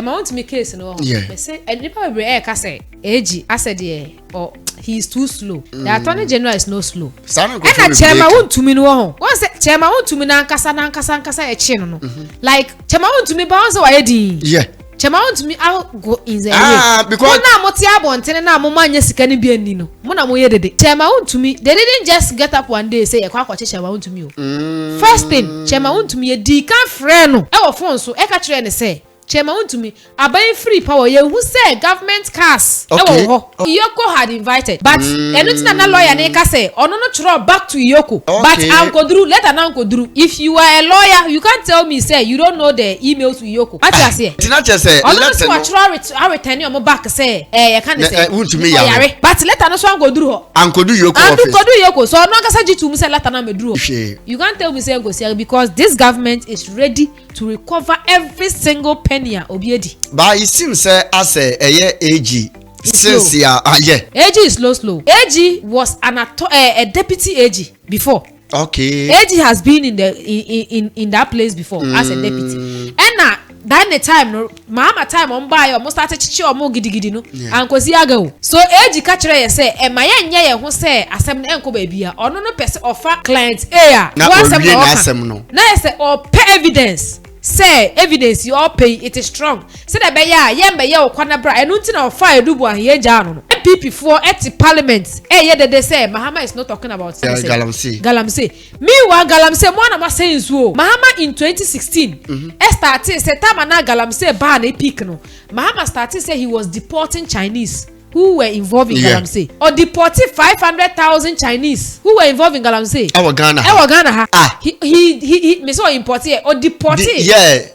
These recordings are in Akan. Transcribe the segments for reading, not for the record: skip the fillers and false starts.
want to make case no. They say and if I be say AG I said or he is too slow. The Attorney General is no slow. And Chairman Wontumi no. Once Chairman Wontumi na nkasa e chi no. Like Chairman Wontumi ba so why di. Yeah. Chairman Wontumi out go in the way. Because na moti abonten na mo manya sika ni bi ani no. Mo na mo ye dede. Chairman Wontumi they didn't just get up one day say e kwa kwache Chairman Wontumi o. First thing Chairman Wontumi ye di kan frɛ no. E wo phone so e ka kire ne say Chairman Wontumi abai free power ye who say government cars Iyoko had invited but enutina na lawyer na ka say ono no throw back to Iyoko but Ankodru later na Ankodru if you are a lawyer you can't tell me say you don't know the email to Iyoko what you say tina che say letter no throw return your back say you can't say Wontumi yare but later no so Ankodru ho Ankodru Iyoko office Ankodru Iyoko so no kasa jitu mu say later na medru ho you can't tell me say go see because this government is ready to recover every single penny obiedi. But it seems say as a AG since yeah. AG is slow. AG was a deputy AG before. Okay. AG has been in that place before as a deputy. And now that the time no mama time on buy almost started chichi omo gidigidi no and kosi aga o. So AG ka kire ye say e ma ye nya ye ho say asem na enko ba bia ono no pese offer client A na asem no. Na ye say or pay evidence. Say evidence you all pay it is strong. Say that be ya be ya okwana bra enu nti na ofa edubu ahe ja no. MPP for at parliament they say Mahama is not talking about Galamsey. Meanwhile Galamsey mo na ma say nsuo. Mahama in 2016 started say time na Galamsey ban e peak no. Mahama started say he was deporting Chinese who were involved in Galamsey or deported 500,000 Chinese who were involved in Galamsey. Our Ghana. He me so imported or deported.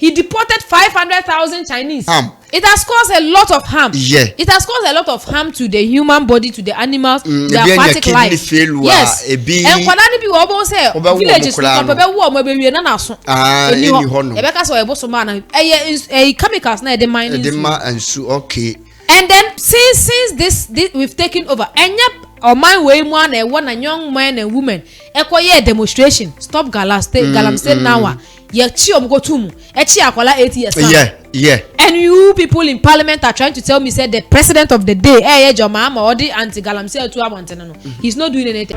He deported 500,000 Chinese. It has caused a lot of harm. It has caused a lot of harm to the human body, to the animals, their aquatic life. Yes. And kwanani bi wo bo say villages ko be wo mo be wie na so. Eni ho. E be ka so e bo so ma na chemicals na e de mining. Okay. And then since this we've taken over or my way one and one and young men and women ekoye demonstration stop Galamsey now ye chi go tumu e chi akwala 8 years and you people in parliament are trying to tell me say the president of the day Joma or the anti Galamsey to abantena no he's not doing anything.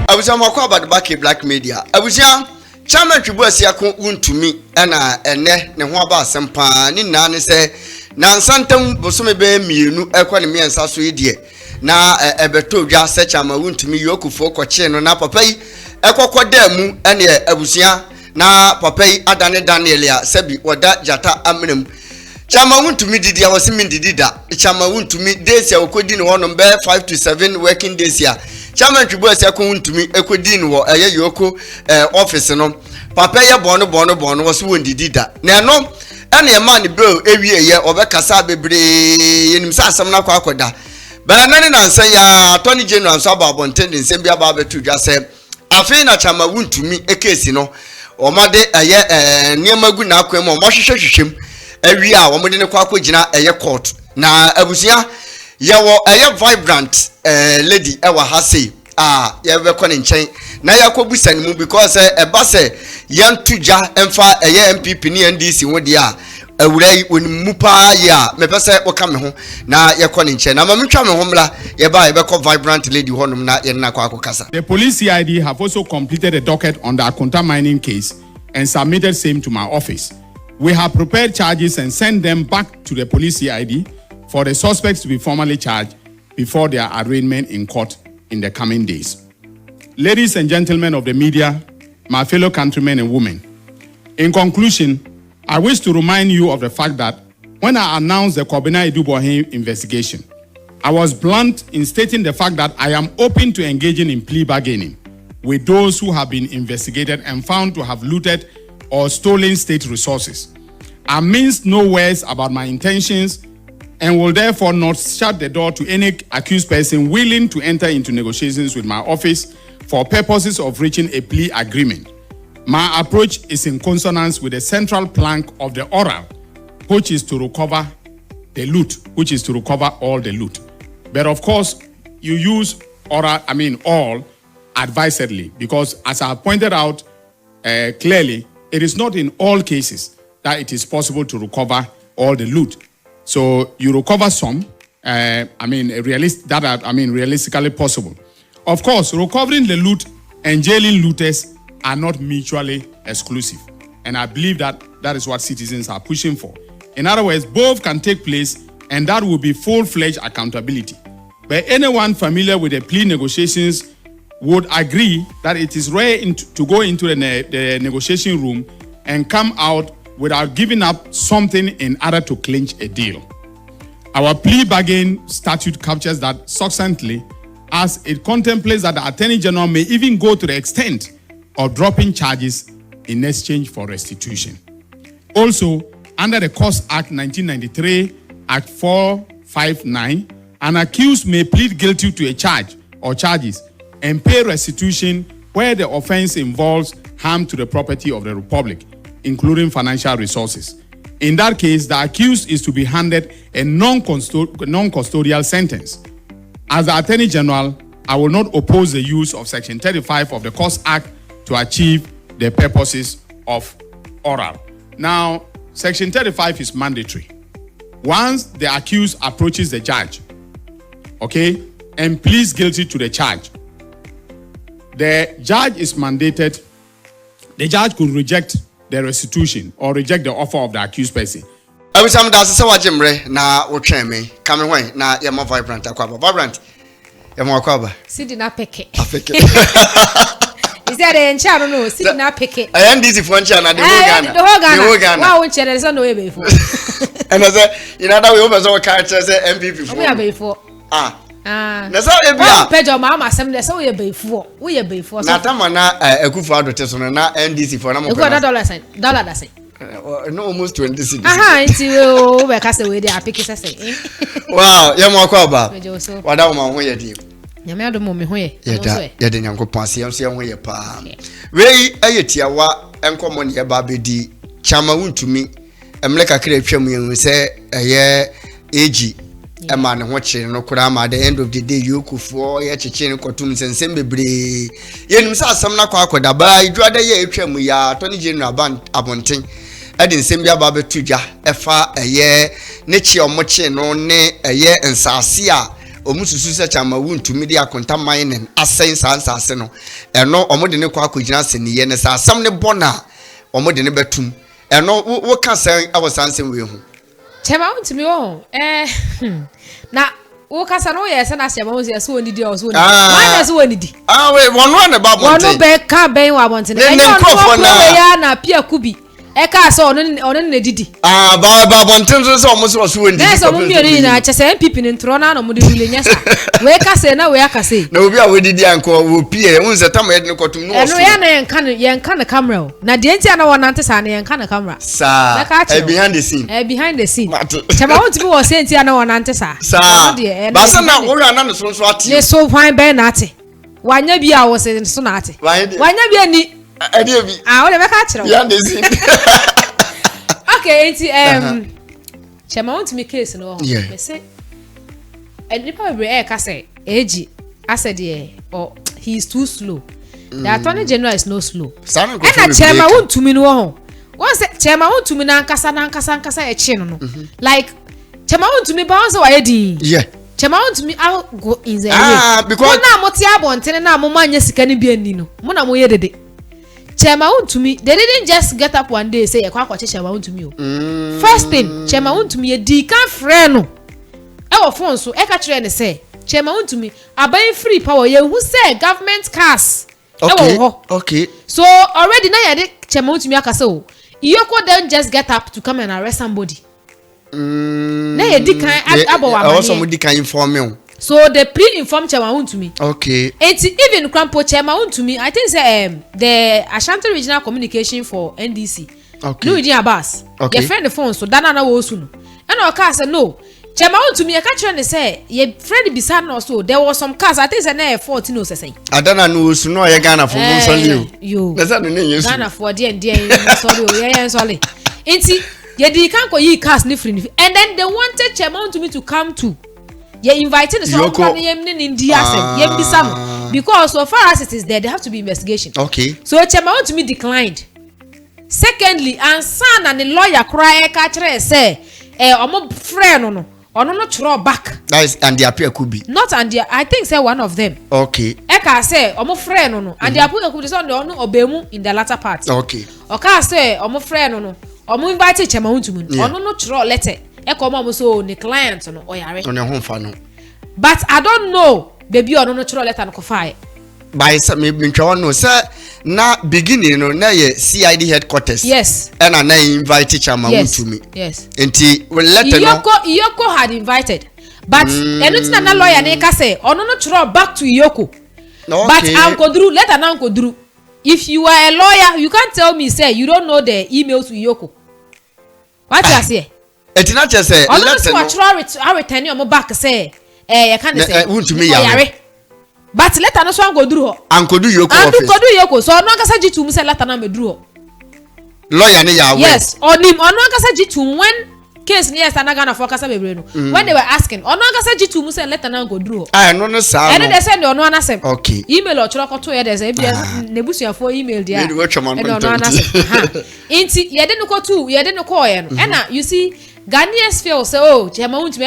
I was on about the back black media. I was young Chairman Tribuasi akon Wontumi na ene ne ho aba asempa ni na ne se na nsantam bosome be mienu ekwa ne miensa so yedie na ebeto dwa se Chairman Wontumi yokufo koche no na papa yi ekokoda mu ene abusia na papa yi adane Daniel ya sebi oda jata amnam Chairman Wontumi didi ya wasimi didi da Chairman Wontumi days ya okodi ne wono be 5 to 7 working days ya Chairman Tribuasi akon Wontumi ekodi ne wo yoko office no papa ye bono was wondidi da na no ene e man bill ewie ye obekasa bebre yenim sa asem na kwakoda ba na na nsan ya Attorney General so ababonten nsem bia ba betu dwa se afi na Chairman Wontumi ekesi no omade niemagu na akwem mo hwehwehwehwem awie a omode ne kwakogina court na abusia ye wo vibrant lady ewa ha sei ye be kɔ ne nkyɛn na yakobusa ne mu because eba se yantuja emfa MPP ne NDC wodi a awurai onimu pa ya me pese wo ka me ho na ye kɔ ne nkyɛn na mametwa me ho mla ye ba ye be kɔ vibrant lady honum na ye na kɔ akokasa. The police CID have also completed a docket on the Akonta mining case and submitted same to my office. We have prepared charges and sent them back to the police CID for the suspects to be formally charged before their arraignment in court in the coming days. Ladies and gentlemen of the media, my fellow countrymen and women, in conclusion, I wish to remind you of the fact that when I announced the Kobina Idubohin investigation, I was blunt in stating the fact that I am open to engaging in plea bargaining with those who have been investigated and found to have looted or stolen state resources. I minced no words about my intentions and will therefore not shut the door to any accused person willing to enter into negotiations with my office for purposes of reaching a plea agreement. My approach is in consonance with the central plank of the oral, which is to recover the loot, which is to recover all the loot. But of course, you use all advisedly, because as I pointed out clearly it is not in all cases that it is possible to recover all the loot. So you recover some, realistically possible. Of course, recovering the loot and jailing looters are not mutually exclusive. And I believe that is what citizens are pushing for. In other words, both can take place, and that will be full-fledged accountability. But anyone familiar with the plea negotiations would agree that it is rare to go into the negotiation room and come out without giving up something in order to clinch a deal. Our plea bargain statute captures that succinctly, as it contemplates that the Attorney General may even go to the extent of dropping charges in exchange for restitution. Also, under the Cost Act 1993, Act 459, an accused may plead guilty to a charge or charges and pay restitution where the offense involves harm to the property of the Republic, including financial resources. In that case, the accused is to be handed a non-custodial sentence. As the Attorney General, I will not oppose the use of Section 35 of the Cost Act to achieve the purposes of oral. Now, Section 35 is mandatory. Once the accused approaches the judge, and pleads guilty to the charge, the judge is mandated, the judge could reject the restitution or reject the offer of the accused person. Every time that's so what Jimre na me coming away na you're more vibrant. Vibrant. You're more cover. Sit in a picket. Is that a child? No, sit in a picket. I am busy for China. The whole Ghana. Wow, which there is no way before. And I said, you know that we always all characters MPP. We are before. That's how it be. Pedro Mama, some that's all before. We are before. Natamana, a good father to Sonana NDC for number $1. No, almost 20 cities. Until we cast away the application. Wow, you're more cover. What I want to do. Yamado Mommy, where you didn't go pass you on your palm. Ray, a tiawa, and common here, Baby Chama Wontumi, like a crepe, we say a year AG. A man watching no kurama at the end of the day you could for your chicken cartoons and sembly. Yen some nakwa da ba idwada ye etwam ya Attorney General ban abonten edin sembia ba betuja efa eye ne chi omoche no ne eye nsase a omususu se chama Wontumi dia konta mining asen sansase no eno omode ne kwa akogina seniye ne sa asam ne bona omode ne betum eno wo ka san awosanse we hu Chema Wontumi na wo kasa no ye se na chema Wontumi so onidi o so onidi ma so onidi we one na babonte one be ka ben wa bonte na ya na pia kubi e ka so ono ne didi ba bonte so mo so onidi na so mo miori na chese MPP ni ntro na no mo de wile nya sa we kasa na we akase na obi a we didi anko wo pie unse tam ye ne kotum no so no ya na ye nka na camera na de ntia na wona nte sa na ye nka na camera sa behind the scene behind the scene chema Wontumi wo se ntia na wona nte sa ba sa na wo ya na no so ati ne so hwan ben na ate wanya bi a wo se so na ate wanya bi ani ade bi wo de be ka kire behind the scene okay enti chema Wontumi case no me say nipa be ka say AG asede he is too slow. The Attorney General is no slow. And chema Wontumi no ho. Once chema Wontumi na nkasa e chi no. Like chema Wontumi ba once wa yedi. Yeah. Chema Wontumi I go in the because na moti abonten na mo manya sika ni bi ani no. Mo na mo ye dede. Chema Wontumi they didn't just get up one day say e kwa kwache chema Wontumi o. First thing chema Wontumi ye di kan frɛ no. E wo phone so e ka kire ne say chema Wontumi aban free power ye who say government cars. Okay. So already now you chema Wontumi akase o. Iyoko don't just get up to come and arrest somebody. Na ye di kan abo wa also mo di kan inform me. So they pre-inform chema Wontumi. Okay. It's even Crampo chema Wontumi I think say the Ashanti Regional Communication for NDC. Okay. No idea Abbas. Your friend the phone so dana na wo sunu. And oka say no. Chema Wontumi e ka kire ne say ye friend bisa no so there was some cars I think say na 14 no say. Adana no so no ye Ghana for mo sorry you. Na say no ye Ghana for there sorry o ye sorry. Enti ye di kan ko yi cars ni free and then they wanted Chema Wontumi to come to. Ye invited the so come ye in India say ye bisa no because so far as it is there have to be investigation. Okay. So Chema Wontumi declined. secondly ansa na the lawyer cry ka kire say omo friend no ono no chro back. That is and the appear could be Not and the, I think say one of them. Okay. Eka say omo friend no and the appear could be so ono obemu in the latter part. Okay. Oka say omo friend no omo invite Chema Wontumi ono no chro letter eka omo so ne client no oyare. On your home fa no. But I don't know baby ono no chro letter no ko fire. By some maybe no sir na beginning no na ye CID headquarters. Yes. And I invite Chema Wontumi. Yes. Enti we letter no. Iyoko had invited. But anything na lawyer na ka say ono no chro back to Iyoko. Okay. But Uncle Drew, letter na Uncle Drew. If you are a lawyer, you can't tell me say you don't know the email to Iyoko. What you say? Eti na che say letter no. I return you back say you can't say Wontumi ya. But letter no so Uncle Drew. Uncle Drew Iyoko office. Uncle Drew Iyoko so no kasa jitu mu say letter na me Drew. Lawyer ne ya. Yes, onim ono kasa jitu when case near Sanagan for Casa Bebreno. When they were asking, or no Casa G2 Musa letter now go draw. I know no sound. And they send on one answer. Okay. Email or Choco to there's a Nebusia for email there. And on answer. Inti, you didn't go to, you didn't call him. And you see, Ghanaians feel so, oh, Chema Wontumi,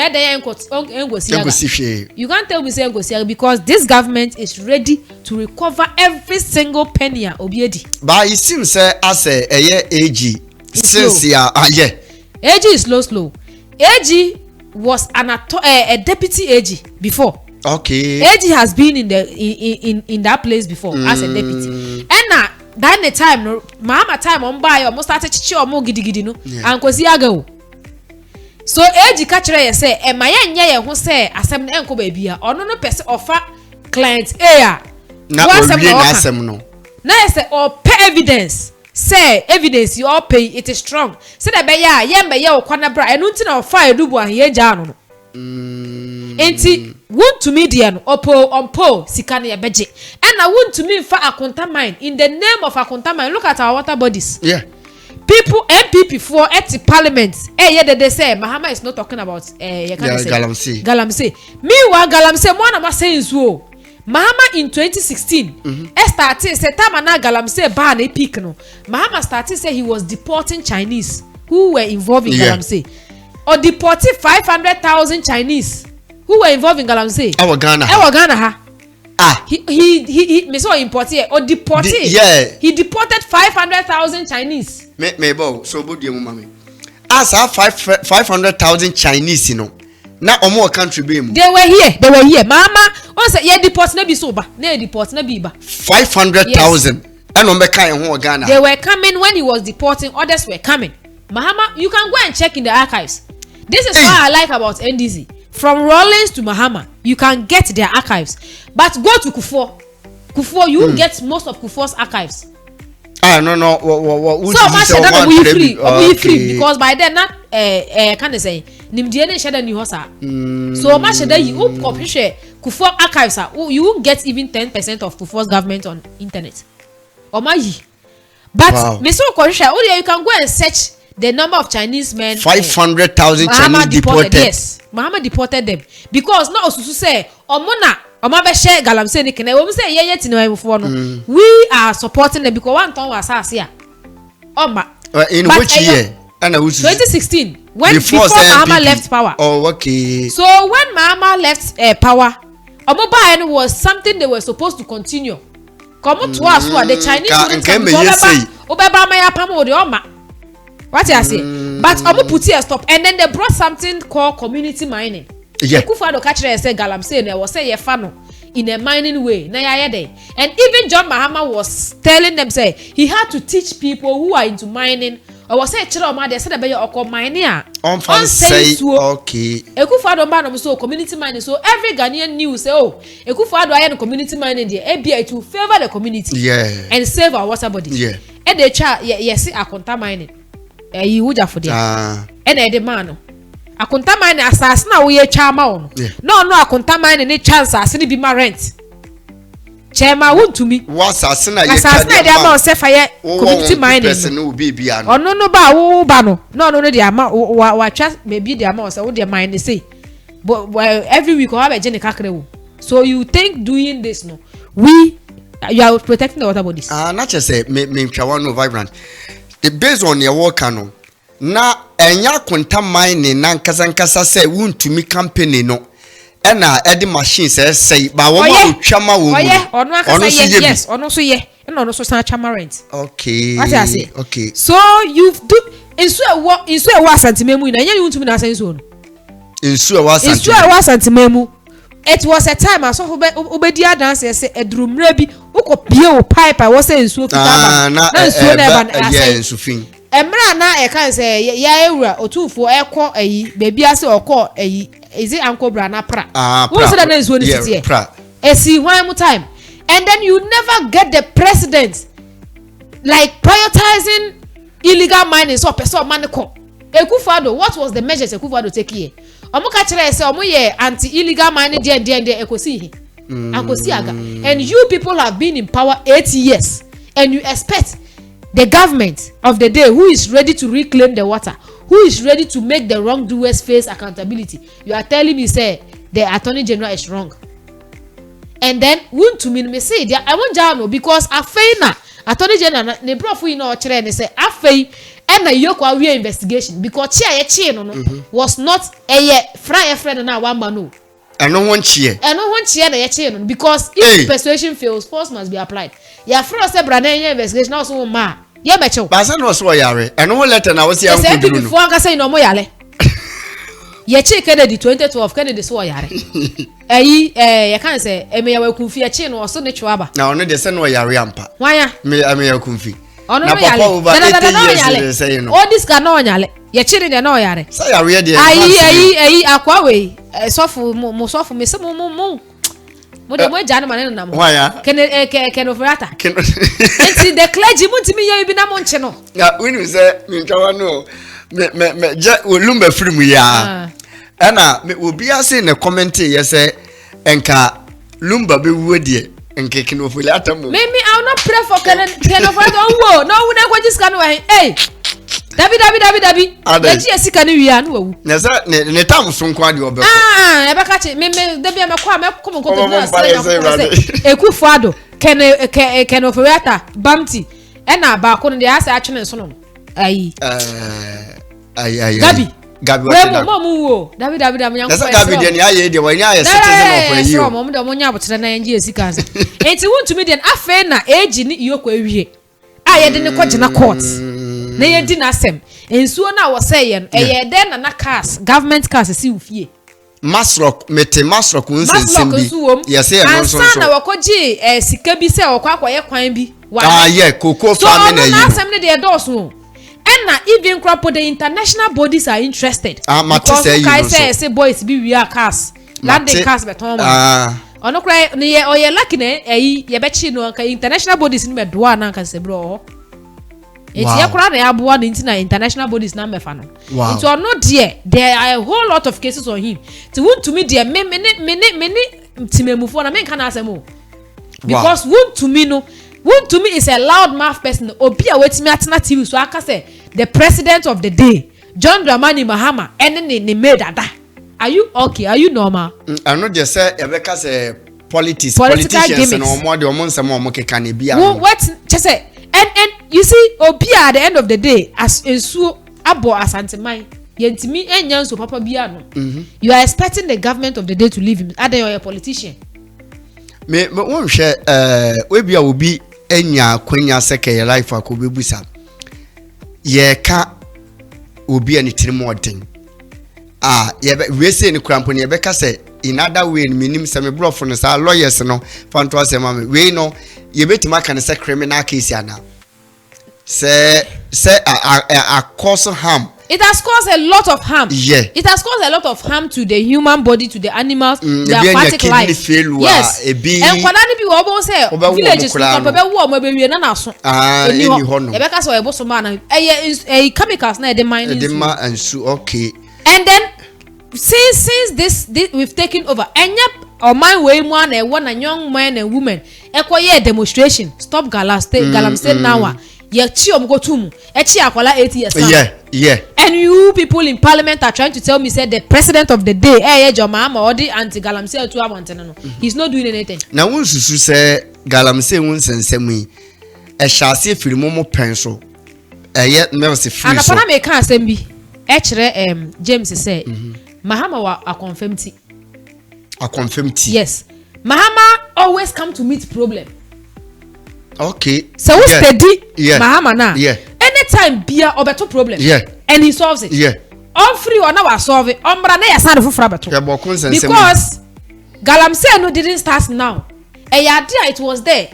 you can't tell me say go because this government is ready to recover every single penny obiedi. But it seems as a year AG since yeah. AG is slow. AG was a deputy AG before. Okay. AG has been in the in that place before as a deputy. And now that the time no, mama time on buy almost started chichi omo gidi no. And kwesi aga. So AG catch her say, "E ma ye nye ye ho say asem na enko ba bia. Ono no person offer client A. Na asem no. Na say or pay evidence. Say evidence you all pay it is strong. Say that be ya yembe ye okwana bra enu nti na ofa edubu ahe ja no. Enti Wontumi dia no opo sika na ye beje. And na Wontumi fa akonta mine in the name of akonta mine. Look at our water bodies. Yeah. People MPP for at the parliament. They say Mahama is not talking about Galamsey. Meanwhile Galamsey mo na ma say so. Mahama in 2016 started say time na Galamsey ban a peak no. Mahama started say he was deporting Chinese who were involved in Galamsey. Or deporting 500,000 Chinese who were involved in Galamsey. Our Ghana ha. He me so imported or deported. Yeah. He deported 500,000 Chinese. Me bo so bo dia mama me. As 500,000 Chinese you know. Na omo country be mu. They were here. Mama, on say ye deport na bi so ba. Na deport na bi ba. 500,000. And on be kan ho Ghana. They were coming when he was deporting, others were coming. Mahama, you can go and check in the archives. This is what I like about NDC. From Rawlings to Mahama, you can get their archives. But go to Kufuor, you will get most of Kufuor's archives. No. So much that we free because by then not can they say nimdiene shada ni hosa. So much that you share Kufuor archives you won't get even 10% of Kufuor's government on internet. But me so you can go and search the number of Chinese men. 500,000 Chinese deported. Yes, Mahama deported them because now Osusu say omona be share Galamsey ni kene. We say ye no. We are supporting them because one ton was us here. In but which year? 2016 when before Mahama left power. Oh, okay. So when Mahama left power, Omoba was something they were supposed to continue. Come to us who the Chinese what I say? But Omo put here stop and then they brought something called community mining. Yeah. Kufuor catch there say Galamsey na was say ye fano in a mining way. Na ya there. And even John Mahama was telling them say he had to teach people who are into mining. I was say chira ma they said be your mining on say okay. Kufuor ban so community mining so every Ghanaian knew say oh Kufuor do community mining there ABI to favor the community. Yeah. And save our water bodies. Yeah. And they try yes akonta mining. You would for there. And the man. Akonta mine asas na we chama on. No akonta mine any chance as ni be my rent. Chema Wontumi. Was asana ye asas na dey about say fire community mining. Person no be bia no. Ono no ba wo ba no. No dey ama wa trust maybe dey ama say wo dey mine say. But every week we have a jene kakre wo. So you think doing this no. You are protecting the water bodies. Not just say me twa one no vibrant. based on your work no na enya kwanta mine na nkasa say Wontumi company no na edi machine say ba wo ma twama wo mu ono akasa yes ono so ye na ono so san twama rent okay what I say okay so you do insu e wa santimemu na nya Wontumi na san so no insu e wa santimemu. It was a time I saw obedi dance say edrumre bi ukopie wo pipe I was say insu okita na insu na ba insu fin emra na e kan say ya ewura otufo ekọ ayi bebi ase okọ ayi is it uncle bra na pra who said that insu ni tete esi one more time and then you never get the president like prioritizing illegal mining so person man ko Ekufado what was the measures Ekufado take here omuka kire say omuye anti illegal mining de ekosi akosi aga and you people have been in power 8 years and you expect the government of the day who is ready to reclaim the water, who is ready to make the wrongdoers face accountability. You are telling me say the Attorney General is wrong. And then Wontumi me say I won't jam because afei na Attorney General ne prof we no kire ne say afei and na yoko we investigation because che no was not a friend na one man no. Eno won chie na ye no because if persuasion fails force must be applied. Ya fro say bra na investigation na so ma ye becho ba say no so yare eno wo letter na wo say an koduru no before aka say no mo yale ye che Kennedy 2012 Kennedy so yare ye kan say me ya wakunfi ye che no so ne chwaba na ono de say no yare ampa wanya me ya kunfi ono no yale all this can no yale ye che de no yare say yare de akwa we sofu mo sofu me se mo de mo jana mane na mo ken ofrata enti the clergy Wontumi ye bi na mo nche no ya winu say mi twa no me je olumba film ya ana me obi ase ne comment ye say enka lumba be wodie enka ken ofrata mo me I will not pray for ken ofrata wo no wo na kwaji scan wa hey Dabi ya ji esika ni wiya no wawu na sa ne tam so nko ade obeko e beka che me dabi amekwa mekom ko na Ekufado ken ofrata bamti e na ba ko no de asa atwene so no ayi Gabi wa mo wo dabi nyanko na sa Gabi de ne aye de wa nya aye citizen of ayi so mo de mo nya abotre na yenji esika ase enti Wontumi de afa na eji ni iyoko awie aye de ne ko gina court na ye di na asem ensuo na wo say ye no eye de na cars government cars si ufie Masrock unsensem bi yes e no so ansa na wakoji sika bi se wakwakoye kwan bi yeah koko family na yi so na asem ne de doso and na even crop the international bodies are interested because I say boys bi we are cars landing cars beton ono kra ne ye oye lucky ne ye be chi no ka international bodies ni be do na ka se bro it's ya kra na ya bo na international bodies na mefa no it or not there are a whole lot of cases on him to Wontumi there me timemufo na me kan asemo because Wontumi is a loud mouth person obi a wetimi atena TV so aka say the president of the day John Dramani Mahama ne made ada. Are you okay? Are you normal? I know just say Rebecca say politicians no more the omonse mo keka na bia. What just say and you see obi at the end of the day as ensuo abo asanteman yentimi enya nso papa bia no. You are expecting the government of the day to leave him. Are they a politician? Me won hwe we bia obi enya kwanya seke ye life akobebusa. Ye ka obi ani tirimodin. We say ni krampo ni ebeka say in other way ni minim say me brofo no say lawyers no fanto asema me we no ye betima kan say criminal case ana say a cause harm. It has caused a lot of harm. Yeah. It has caused a lot of harm to the human body, to the animals, their aquatic life. Yes. And kwadani bi wo bo say villages no pebe wo mo be wie na na so. Eni hono. Ebeka say ebo so ma na chemicals na de mine. De ma ansu okay. And then since this we've taken over enya or man way mu na e wo na young men and women ekoye demonstration stop galam state now ye chi omgo tumu e chi akwala 8 years now. Yeah. And you people in parliament are trying to tell me say the president of the day Joma Odi anti galamsey to amantene no he's not doing anything. Na won susu say galamsey won sensem yi e hyase firi momo pen so Mercy free. And upon me can send me. Actually, James say, Mahama wa a confirm tea. A confirm tea. Yes. Mahama always come to meet problem. Okay. So we steady. Yeah. Mahama na. Yeah. Anytime beer or better problem. Yeah. And he solves it. Yeah. All free or now solve it. Ombra na yasana for frabeto. Yeah, because Galamsey no didn't start now. A idea it was there.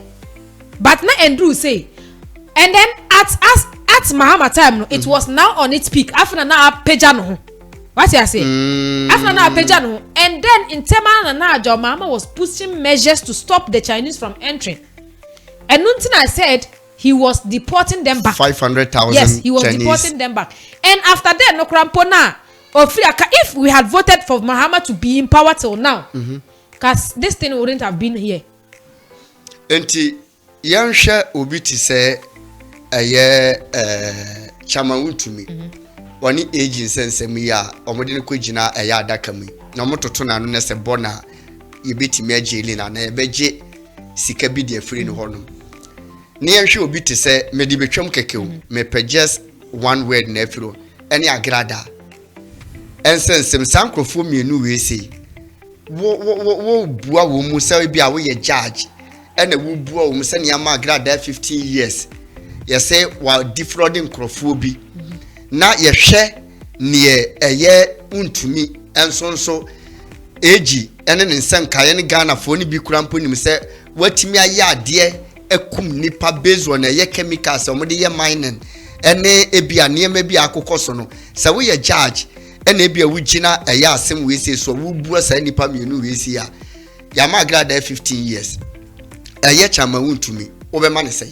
But na Andrew say. And then at Mahama time it was now on its peak. After na peja no. What you say? After na peja no. And then in Tema na John Mahama was pushing measures to stop the Chinese from entering. And Nuntina said he was deporting them back. 500,000. Yes, he was Chinese. deporting them back. And after that, no crampona or if we had voted for Mahama to be in power till now, because this thing wouldn't have been here. Enti yansha obi ti say chama Wontumi. Wani agency nsem ya omode ne kwagina adaka mu. Na mototo na no ne se bona yebetimi ageli na ebeje sika bi de afiri ne hono. Ne yanhwe obi ti say medi betwam kekew me just one word na afiro ene agrada. Ensensem sankrofo mienu we sei. Wo bua wo mu say bi a wo ye judge. Ene wo bua wo mu say ne ama agrada 15 years. Ye say wa defrauding krofo bi. Na ye hwe ne eye Wontumi ensonso eji ene ne nsankaye ne Ghana fo ne bi kurampo nim say watimi aye ade ekum nipa based on eye chemicals omode ye mining ene ebia niema bi akokoso no say wo ye judge ene ebia wugina eye asem we say so wo bua say nipa mienu we say ya ya ma grade 15 years eye chama Wontumi obema ne say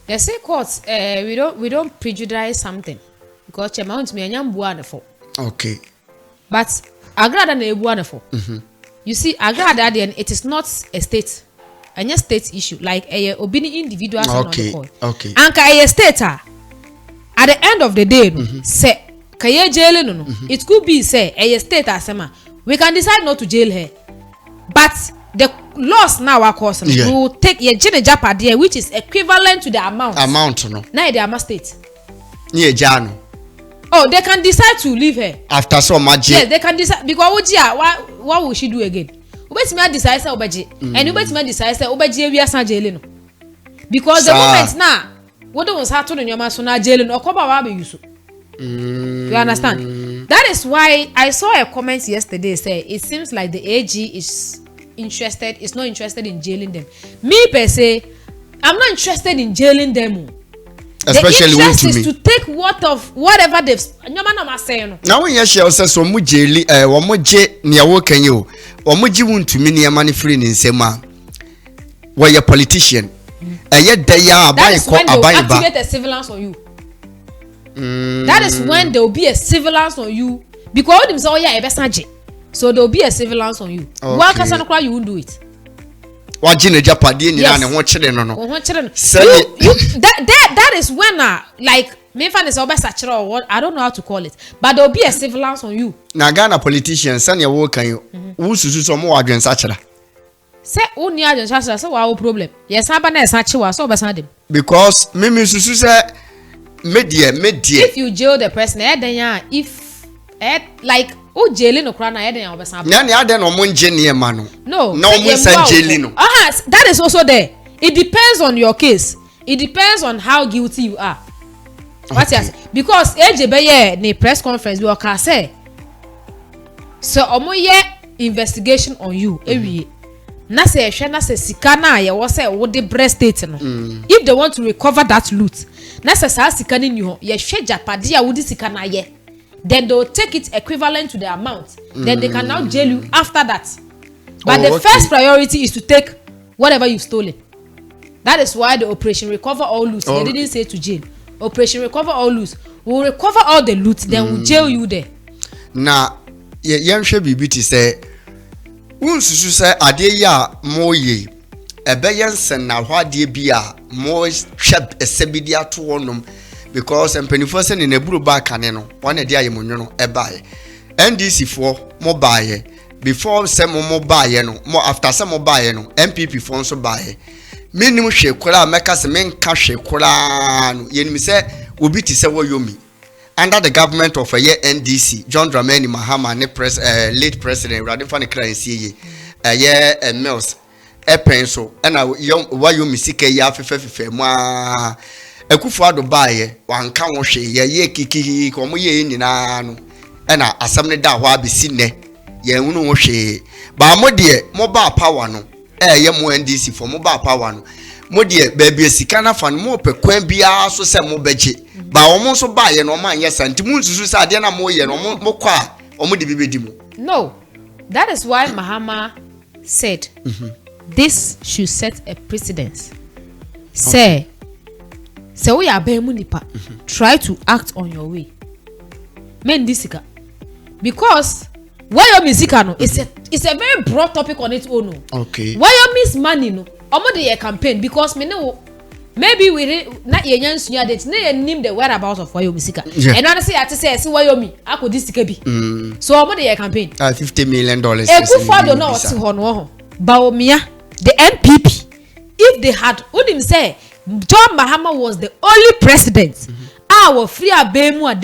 They say courts we don't prejudice something because chama Wontumi anyam bua ne for. Okay. But agrada na ebua ne for. You see agrada then it is not a state. Anya state issue like a obini individuals on the court. Okay. Anka a state at the end of the day say kaye jail no it could be say a state asema we can decide not to jail her. But the loss now our course we will take a jene japade which is equivalent to the amount No. Now they are state. Nye jano. Oh, they can decide to leave her. After so much. Yes, they can decide because what will she do again? Ubetimi decide say obeje. And ubetimi decide say obeje wi asan jail no. Because the moment now, what don't start to nyoma so na jail no okoba wa be yusu. You understand? That is why I saw a comment yesterday say it seems like the AG is not interested in jailing them. Me per se, I'm not interested in jailing them. Especially the interest Wontumi. is to take whatever they've nyoma say no. Now when you share say so mu jaili wo mu je ne wo kanye o. Wo mu ji Wontumi ne ma ne free ne nsema. We a politician. Eye da ya aban ko aban ba. Activate a surveillance on you. That is when there will be a surveillance on you because them say oh yeah ebesaje. So there will be a surveillance on you. Why can you won't do it? Wajine japade nyina ne ho kire no no. That is when like me find this obesachire or what I don't know how to call it, but there will be a surveillance on you. Na Ghana politicians sane wo kan yo. Wo susu so mo wadwen sachira. Say oni adwen sachira say wa problem. Yes aba na sachira so obesan dem. Because me susu say media. If you jail the person if like o jailing no kra na obesan. Na ade no mo nje ne ma no. No. Na mo san jailing no. That is also there. It depends on your case. It depends on how guilty you are. What you say? Because AJB ne press conference we can say so omoye investigation on you ewie na say ehwe na say sika na ye wo say wo de breast state no if they want to recover that loot na say sa sika ni ho ye hwe japade a wo di sika na ye then they will take it equivalent to the amount then they can now jail you after that but first priority is to take whatever you've stolen. That is why the operation recover all loot they didn't say to jail. Operation recover all loot. We'll recover all the loot, then we'll jail you there. Na yenhwe bibi ti say unsusu say ade ya moye ebeyensen na hwade bia mo hweb esebidi ato wonom because empanifo se ne neburu ba kane no wona de ayemonwono ebae NDC for mo baaye before se mo baaye no mo after se mo baaye no MPP for nso baaye minimum hwe kola meka se menka hwe kola no yenim se obi ti se Woyomi under the government of a year NDC John Dramani Mahama ne late president Radifani Kransie Mills penso na Woyomi sika ya fefefe mu a Akufo Addo baaye wanka wo hwe ye kiki ko mo ye nyina no na asam ne da ho abesi ne ye hunu wo hwe ba mo de mo ba power no ye mo NDC for mo ba power no mo de ba bia sika na fa no mo pe kwan bia so se mo beje ba wo mo so baaye no ma anye santi mu nsusu sa de na mo ye no mo kwa o mo de bibedi mu. No, that is why Mahama said this should set a precedence. Say we are being munipa. Try to act on your way. Men disika. Because Woyomi sika no, it's a very broad topic on its own. No. Okay. Woyomi's money no. Omo de campaign because me know maybe we not ye nyansunya date na name the whereabouts of Woyomi sika. And I say ati say Woyomi akodi sika bi. So omo de campaign. $50 million. Akufo Addo na oti ho no ho. Baomia the NPP if they had wouldn't say John Mahama was the only president. Our free abemu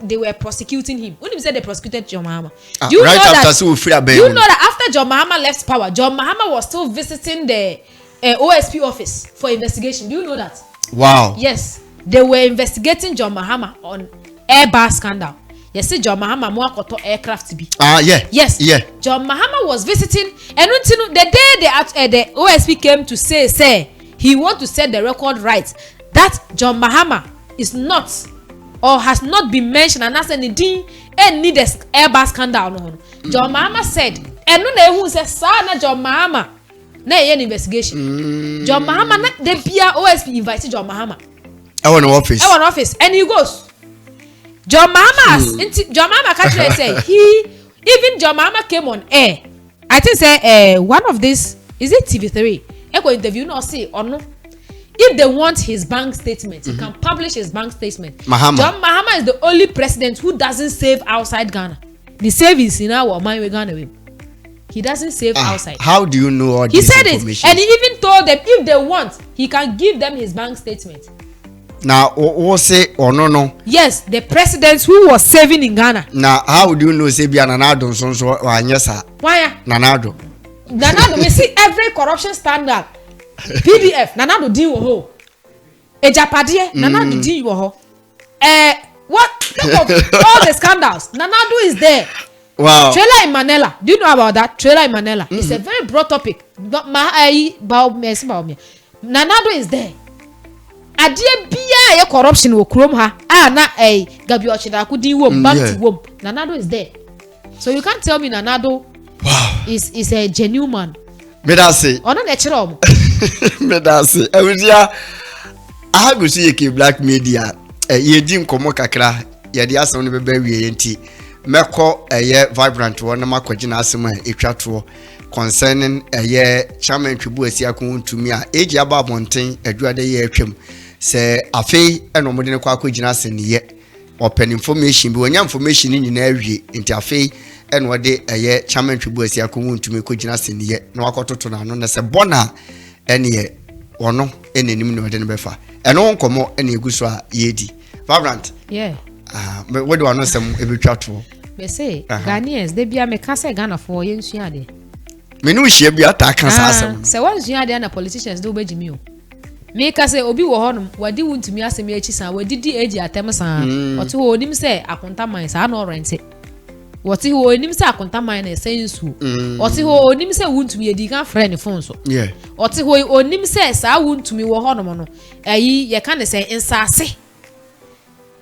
they were prosecuting him. When you say they prosecuted John Mahama, do you right know after that? so free abemu. You know that after John Mahama left power, John Mahama was still visiting the OSP office for investigation. Do you know that? Wow. Yes, they were investigating John Mahama on Airbus scandal. Yes, see John Mahama mo akoto aircraft bi. Yeah. Yes. Yeah. John Mahama was visiting, and the day the OSP came to say he want to set the record right that John Mahama is not or has not been mentioned and as anything any the Airbus scandal no. John Mahama said and no na who say na John Mahama na an investigation. John Mahama na the Pia OSP invited John Mahama. I want office And he goes. John Mahama John Mahama actually say even John Mahama came on air. I think say one of this is it TV3 Eko interview no say or no. If they want his bank statement, he can publish his bank statement. Mahama. John Mahama is the only president who doesn't save outside Ghana. The savings in our mind we Ghana with. He doesn't save outside. How do you know all he this said information? It, and he even told them if they want, he can give them his bank statement. Now, what say or no? Yes, the president who was saving in Ghana. Now, how do you know say be Nanado so yes sir? Why? Nanado, we see every corruption standard. PDF Nanado di wo ho. Ejapade Nanado di wo ho. What think of all the scandals? Nanado is there. Wow. Trailer in Manila. Do you know about that? Trailer in Manila. It's a very broad topic. But Nanado is there. Adie bia ye corruption wo krom ha. Na Gabi Ochidako di wo bank wo. Nanado is there. So you can't tell me Nanado is a genuine man. Me da say. Ona na chire omo. Me da say. Ewudia aha go see ke black media. Ye di nkomo kakra. Ye di asem ne beba wie enti. Meko vibrant wo na makogina asem a etwato concerning chairman Twibu Asiakun Wontumi a eji aba bonten adwade ye atwam se afei eno mode ne kwa akogina asem ne ye open information bi wonya information ni na awie enti afei eno de chairman Twibu Asiakun Wontumi kogina asem ne ye na wakototo na no na se bona ene wono enenim ne wode ne befa eno nkomo ene eguso a yedi vibrant what do I know some ebitwato me say Ghanaians they bia me ka say Ghana for yensua de me no hie bia ta kan sa asem say one sua de na politicians do begimi o me ka say obi wo honum wadi Wontumi asem echi san wadidi eji atem san oto ho onim say akonta man sa na orente woti ho onim say akonta man na sensu oti ho onim say Wontumi edi kan friend phone so oti ho onim say sa Wontumi wo honum no ye ka ne say insase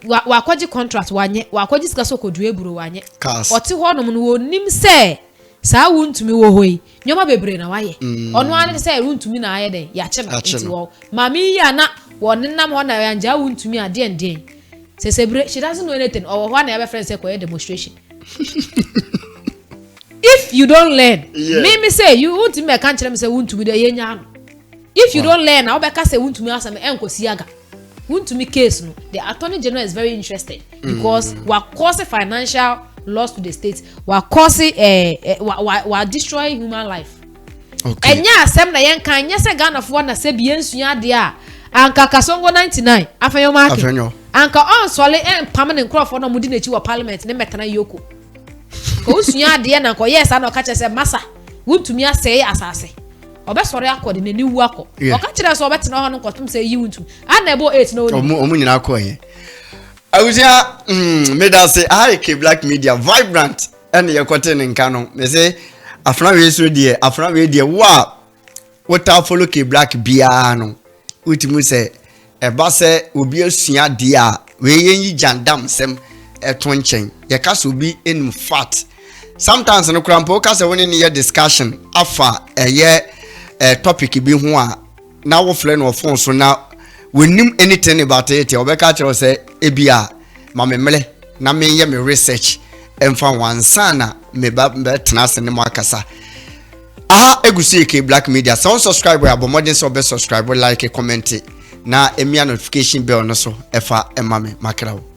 wakwaji contract wanye wakwaji sika so kodu eburo wanye oti ho no no onim se saa Wontumi wo hoi nyoma bebre na waye ono ane se Wontumi na aye den ya che na enti wo mami ya na wonenam ho na ya nja Wontumi ade ende se sebre she doesn't know anything or ho na ya be friend say kwa demonstration if you don't learn me say you Wontumi kan kire me say Wontumi de ye nya no if you don't learn na obeka say Wontumi asem enkosi aga Wontumi case no the Attorney General is very interested because we cause financial loss to the state we cause we destroy human life okay enya asem na yen kan nya se Ghana fo na se bi ensua de a anka kasongo 99 afenyo market anka on sole en pamane nkrofo na mudi na chi wa parliament ne metana yoko ko usua de na ko yes ana ka chese masa Wontumi asey asase obesore akode na niwu akọ oka kire so obetena ho no kotum se yi Wontumi ana ebo 8 na omu nyina akọ ye awusia me da say I black media vibrant and ye kote ne nka no me say afna we so de afna we de wa wota follow ke black bia no Wontumi say e ba se obi asua de a we yen jandam sem eto nchen ye ka so bi in fat sometimes no krampo ka se woni ne discussion afa topic bi ho a na wo fle no phone so na wenim anything about it obeka kire say ebia ma memle na me ye me research emfa wansana me ba tena se ne makasa egusi ke black media so subscribe we abomodin so be subscribe like comment na emia notification bell no so efa emame makrawo